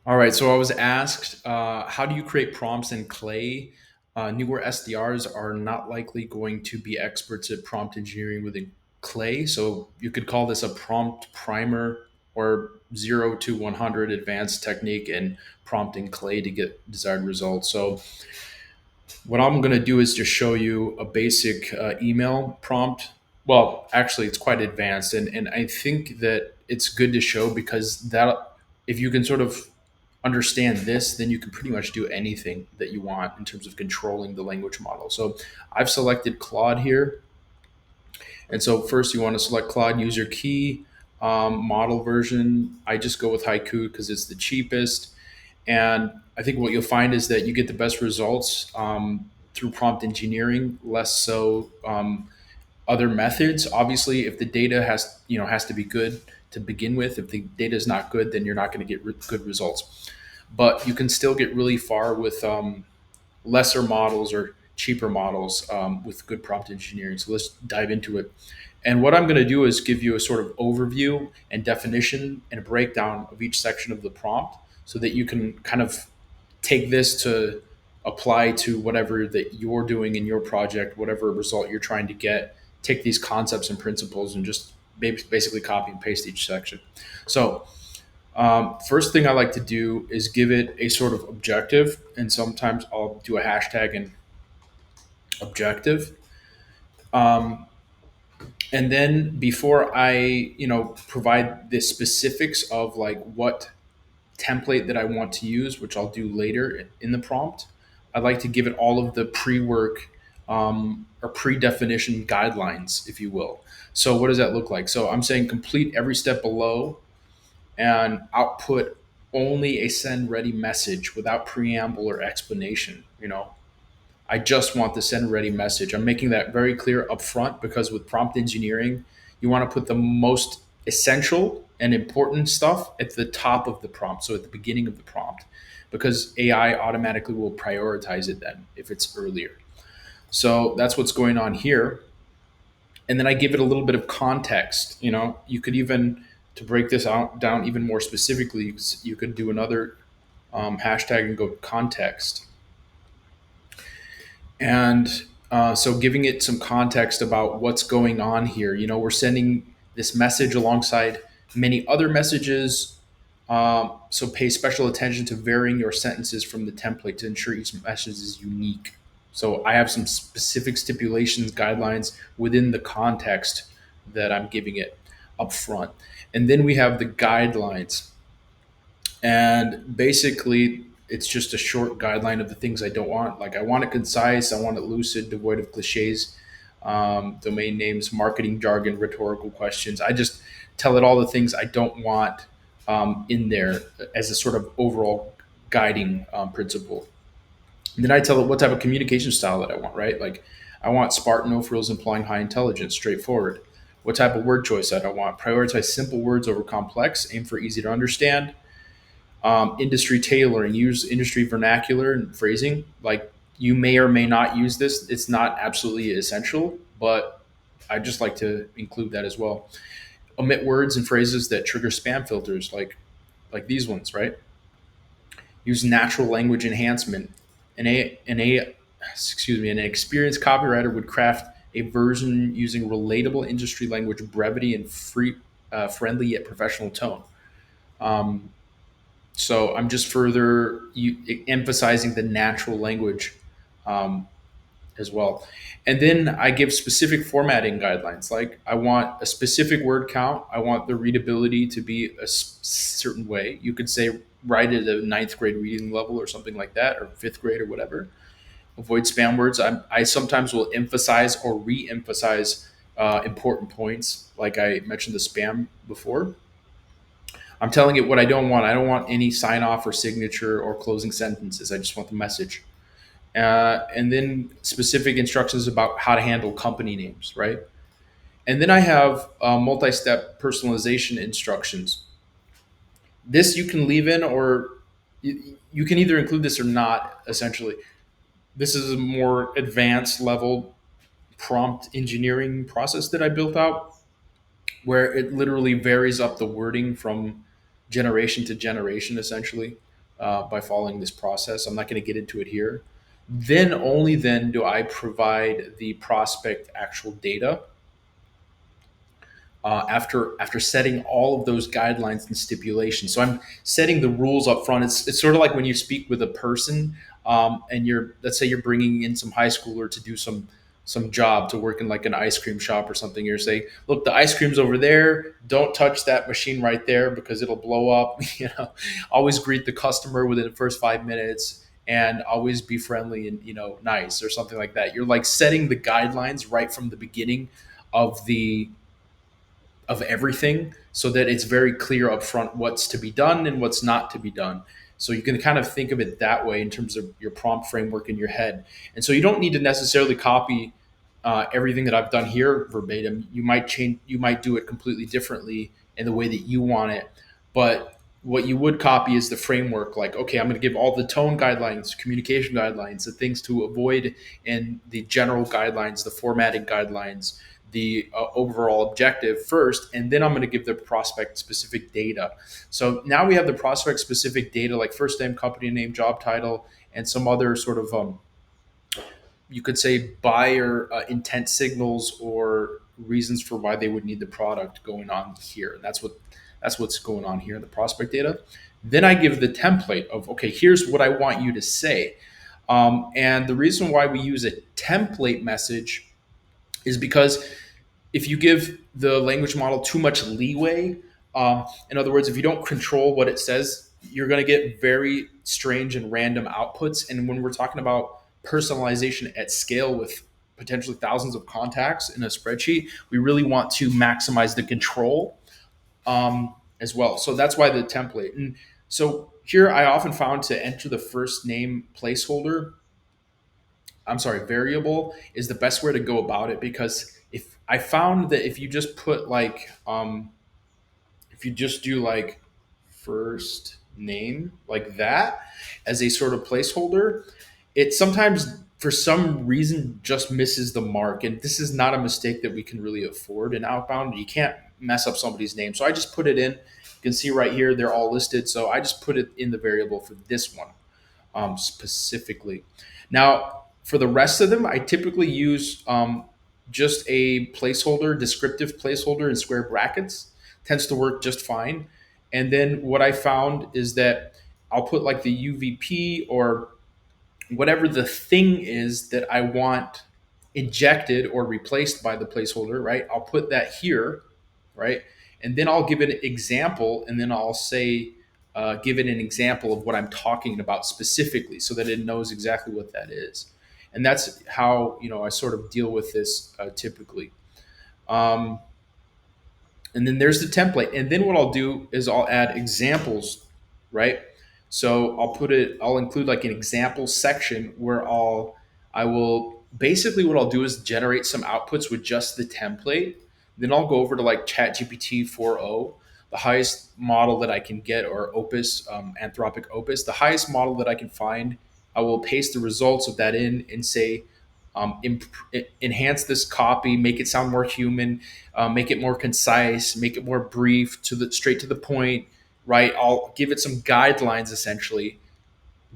All right, so I was asked, how do you create prompts in Clay? Newer SDRs are not likely going to be experts at prompt engineering within Clay, so you could call this a prompt primer or 0 to 100 advanced technique in prompting Clay to get desired results. So what I'm going to do is just show you a basic email prompt. Well, actually, it's quite advanced, and I think that it's good to show because that if you can sort of understand this, then you can pretty much do anything that you want in terms of controlling the language model. So I've selected Claude here, and so first you want to select Claude user key model version. I just go with Haiku because it's the cheapest. And I think what you'll find is that you get the best results through prompt engineering, less so other methods. Obviously, if the data has to be good to begin with. If the data is not good, then you're not going to get good results. But you can still get really far with lesser models or cheaper models with good prompt engineering. So let's dive into it. And what I'm going to do is give you a sort of overview and definition and a breakdown of each section of the prompt so that you can kind of take this to apply to whatever that you're doing in your project, whatever result you're trying to get. Take these concepts and principles and just basically copy and paste each section. So, first thing I like to do is give it a sort of objective, and sometimes I'll do a hashtag and objective. Um, and then before I, provide the specifics of like what template that I want to use, which I'll do later in the prompt, I'd like to give it all of the pre-work or pre-definition guidelines, if you will. So what does that look like? So I'm saying complete every step below and output only a send ready message without preamble or explanation. I just want the send ready message. I'm making that very clear up front because with prompt engineering, you want to put the most essential and important stuff at the top of the prompt, so at the beginning of the prompt, because AI automatically will prioritize it then if it's earlier. So that's what's going on here. And then I give it a little bit of context. You could even, to break this out down even more specifically, you could do another hashtag and go context. And so giving it some context about what's going on here. We're sending this message alongside many other messages. So pay special attention to varying your sentences from the template to ensure each message is unique. So I have some specific stipulations, guidelines within the context that I'm giving it up front. And then we have the guidelines. And basically, it's just a short guideline of the things I don't want. Like, I want it concise, I want it lucid, devoid of cliches, domain names, marketing jargon, rhetorical questions. I just tell it all the things I don't want in there as a sort of overall guiding principle. And then I tell it what type of communication style that I want, right? Like, I want Spartan, no frills, implying high intelligence, straightforward. What type of word choice that I want? Prioritize simple words over complex, aim for easy to understand, industry tailoring, use industry vernacular and phrasing. Like, you may or may not use this. It's not absolutely essential, but I just like to include that as well. Omit words and phrases that trigger spam filters, like these ones, right? Use natural language enhancement. An experienced copywriter would craft a version using relatable industry language, brevity, and friendly yet professional tone. Um, So I'm just further emphasizing the natural language um, as well. And then I give specific formatting guidelines. Like, I want a specific word count. I want the readability to be a certain way. You could say write at a ninth grade reading level or something like that, or fifth grade or whatever. Avoid spam words. I sometimes will emphasize or re-emphasize important points, like I mentioned the spam before. I'm telling it what I don't want. I don't want any sign off or signature or closing sentences. I just want the message. And then specific instructions about how to handle company names, right? And then I have multi step personalization instructions. This you can leave in, or you can either include this or not, essentially. This is a more advanced level prompt engineering process that I built out where it literally varies up the wording from generation to generation, essentially. by following this process. I'm not going to get into it here. Then only then do I provide the prospect actual data after setting all of those guidelines and stipulations. So I'm setting the rules up front. It's sort of like when you speak with a person, and you're, let's say you're bringing in some high schooler to do some job to work in like an ice cream shop or something. You're saying, look, the ice cream's over there. Don't touch that machine right there because it'll blow up. Always greet the customer within the first 5 minutes. And always be friendly and nice or something like that. You're like setting the guidelines right from the beginning of the of everything so that it's very clear up front what's to be done and what's not to be done. So you can kind of think of it that way in terms of your prompt framework in your head. And so you don't need to necessarily copy everything that I've done here verbatim. You might change, you might do it completely differently in the way that you want it. But what you would copy is the framework. Like, okay, I'm going to give all the tone guidelines, communication guidelines, the things to avoid, and the general guidelines, the formatting guidelines, the overall objective first, and then I'm going to give the prospect specific data. So now we have the prospect specific data like first name, company name, job title, and some other sort of you could say buyer intent signals or reasons for why they would need the product going on here. And that's what's going on here in the prospect data. Then I give the template of, okay, here's what I want you to say. And the reason why we use a template message is because if you give the language model too much leeway, in other words, if you don't control what it says, you're going to get very strange and random outputs. And when we're talking about personalization at scale with potentially thousands of contacts in a spreadsheet, we really want to maximize the control as well. So that's why the template. And so here I often found to enter the first name placeholder, I'm sorry, variable is the best way to go about it, because if I found that if you just put like if you just do like first name like that as a sort of placeholder, it sometimes for some reason just misses the mark. And this is not a mistake that we can really afford in outbound. You can't mess up somebody's name. So I just put it in. You can see right here, they're all listed. So I just put it in the variable for this one specifically. Now, for the rest of them, I typically use just a placeholder, descriptive placeholder in square brackets. Tends to work just fine. And then what I found is that I'll put like the UVP or whatever the thing is that I want injected or replaced by the placeholder, right? I'll put that here, right? And then I'll give it an example, and then I'll say, give it an example of what I'm talking about specifically so that it knows exactly what that is. And that's how, I sort of deal with this typically. Um, and then there's the template. And then what I'll do is I'll add examples, right? So I'll include like an example section where I will basically what I'll do is generate some outputs with just the template. Then I'll go over to like ChatGPT 4.0, the highest model that I can get, or Opus, Anthropic Opus, the highest model that I can find. I will paste the results of that in and say, enhance this copy, make it sound more human, make it more concise, make it more brief, to the straight to the point, right? I'll give it some guidelines essentially,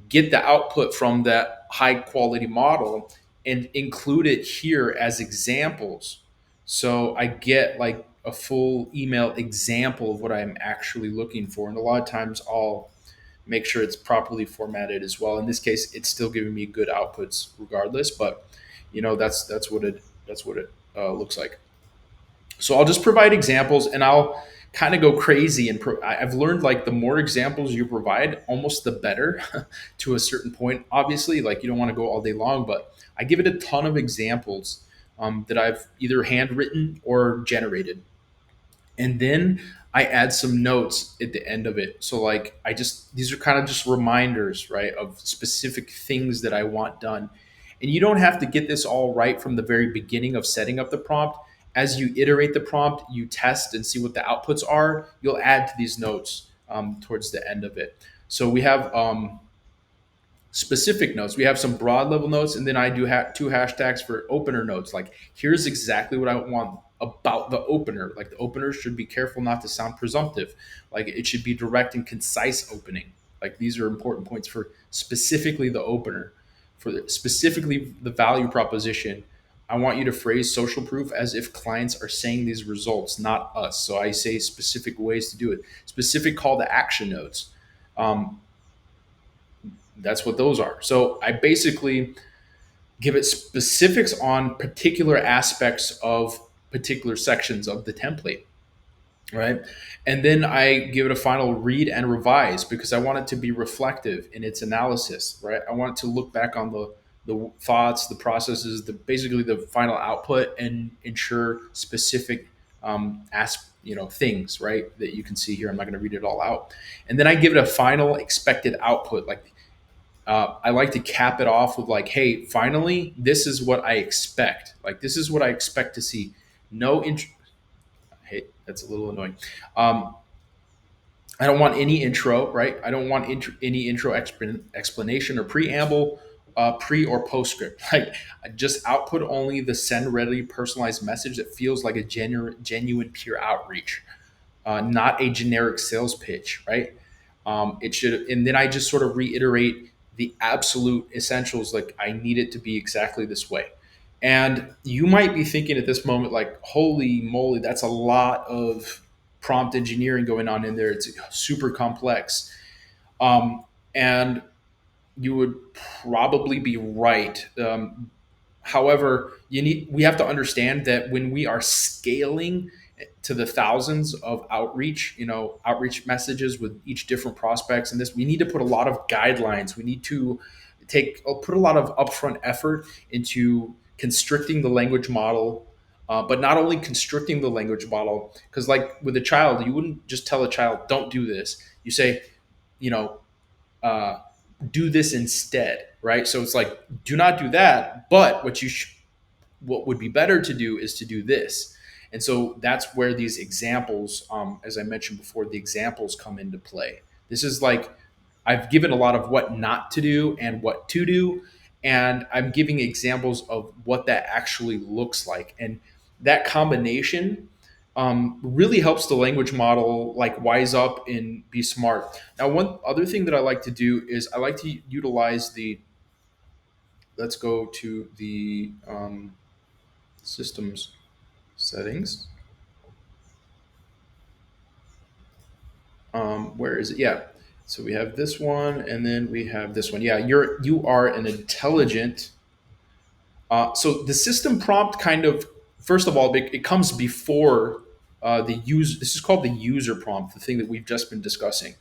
get the output from that high quality model and include it here as examples. So I get like a full email example of what I'm actually looking for. And a lot of times I'll make sure it's properly formatted as well. In this case, it's still giving me good outputs regardless, but that's what it looks like. So I'll just provide examples, and I'll kind of go crazy. And I've learned like the more examples you provide, almost the better to a certain point. Obviously, like you don't want to go all day long, but I give it a ton of examples that I've either handwritten or generated. And then I add some notes at the end of it. So like these are kind of just reminders, right, of specific things that I want done. And you don't have to get this all right from the very beginning of setting up the prompt. As you iterate the prompt, you test and see what the outputs are. You'll add to these notes towards the end of it. So we have specific notes. We have some broad level notes, and then I do two hashtags for opener notes. Like, here's exactly what I want about the opener. Like, the opener should be careful not to sound presumptive. Like, it should be direct and concise opening. Like these are important points for specifically the opener, for specifically the value proposition. I want you to phrase social proof as if clients are saying these results, not us. So I say specific ways to do it, specific call to action notes. Um, that's what those are. So I basically give it specifics on particular aspects of particular sections of the template, right? And then I give it a final read and revise because I want it to be reflective in its analysis, right? I want it to look back on the thoughts, the processes, the basically the final output, and ensure specific things, right, that you can see here. I'm not going to read it all out. And then I give it a final expected output, like I like to cap it off with like, hey, finally, this is what I expect. Like, this is what I expect to see. No, hey, that's a little annoying. Um, I don't want any intro, right? I don't want any intro explanation or preamble, pre or postscript. Like, just output only the send ready personalized message that feels like a genuine peer outreach, not a generic sales pitch, right? It should, and then I just sort of reiterate the absolute essentials. Like I need it to be exactly this way. And you might be thinking at this moment, like, holy moly, that's a lot of prompt engineering going on in there. It's super complex. And you would probably be right. However, we have to understand that when we are scaling to the thousands of outreach messages with each different prospects, and this, we need to put a lot of guidelines. We need to put a lot of upfront effort into constricting the language model. But not only constricting the language model, because like with a child, you wouldn't just tell a child, "Don't do this." You say, you know, uh, do this instead, right? So it's like, do not do that, but what would be better to do is to do this. And so that's where these examples, as I mentioned before, the examples come into play. This is like, I've given a lot of what not to do and what to do, and I'm giving examples of what that actually looks like. And that combination really helps the language model like wise up and be smart. Now, one other thing that I like to do is I like to utilize let's go to the systems settings. Where is it? Yeah. So we have this one, and then we have this one. Yeah, you are an intelligent. So the system prompt kind of, first of all, it comes before the user. This is called the user prompt, the thing that we've just been discussing.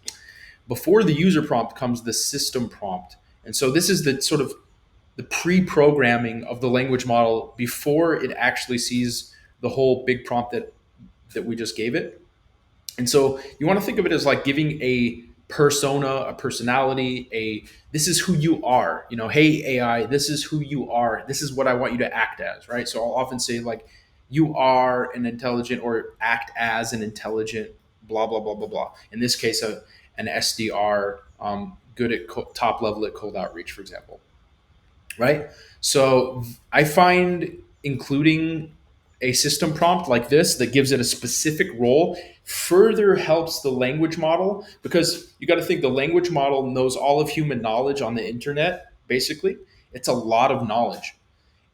Before the user prompt comes the system prompt, and so this is the sort of the pre-programming of the language model before it actually sees the whole big prompt that we just gave it. And so you want to think of it as like giving a persona, a personality, this is who you are. Hey AI, this is who you are. This is what I want you to act as, right? So I'll often say like, you are an intelligent, or act as an intelligent, blah blah blah blah blah. In this case, an SDR, good at top level at cold outreach, for example, right? So I find including a system prompt like this that gives it a specific role further helps the language model, because you got to think the language model knows all of human knowledge on the internet, basically. It's a lot of knowledge.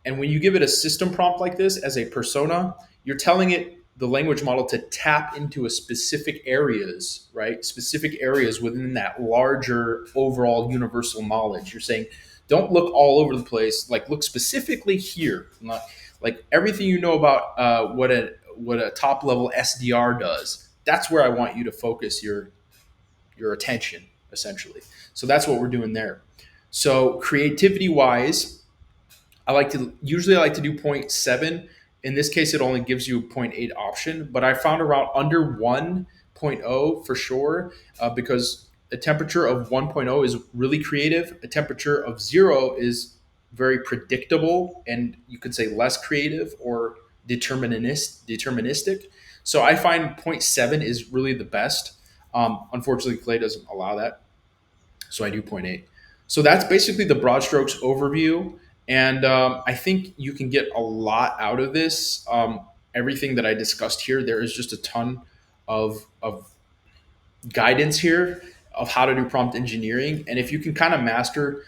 And when you give it a system prompt like this as a persona, you're telling it, the language model, to tap into a specific areas, right? Specific areas within that larger overall universal knowledge. You're saying, don't look all over the place. Like, look specifically here. Not, like everything you know about what a top level SDR does. That's where I want you to focus your attention, essentially. So that's what we're doing there. So creativity wise, I like to do point 0.7. In this case, it only gives you a point 0.8 option, but I found around under 1.0 for sure, because a temperature of 1.0 is really creative. A temperature of 0 is very predictable, and you could say less creative or deterministic. So I find point 0.7 is really the best. Unfortunately, Clay doesn't allow that, so I do point 0.8. So that's basically the broad strokes overview. And I think you can get a lot out of this. Everything that I discussed here, there is just a ton of guidance here. of how to do prompt engineering. And if you can kind of master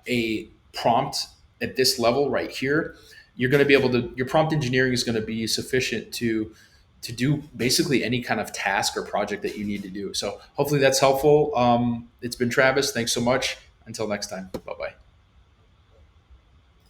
a prompt at this level right here, you're going to be able to, your prompt engineering is going to be sufficient to do basically any kind of task or project that you need to do. So hopefully that's helpful. It's been Travis. Thanks so much. Until next time.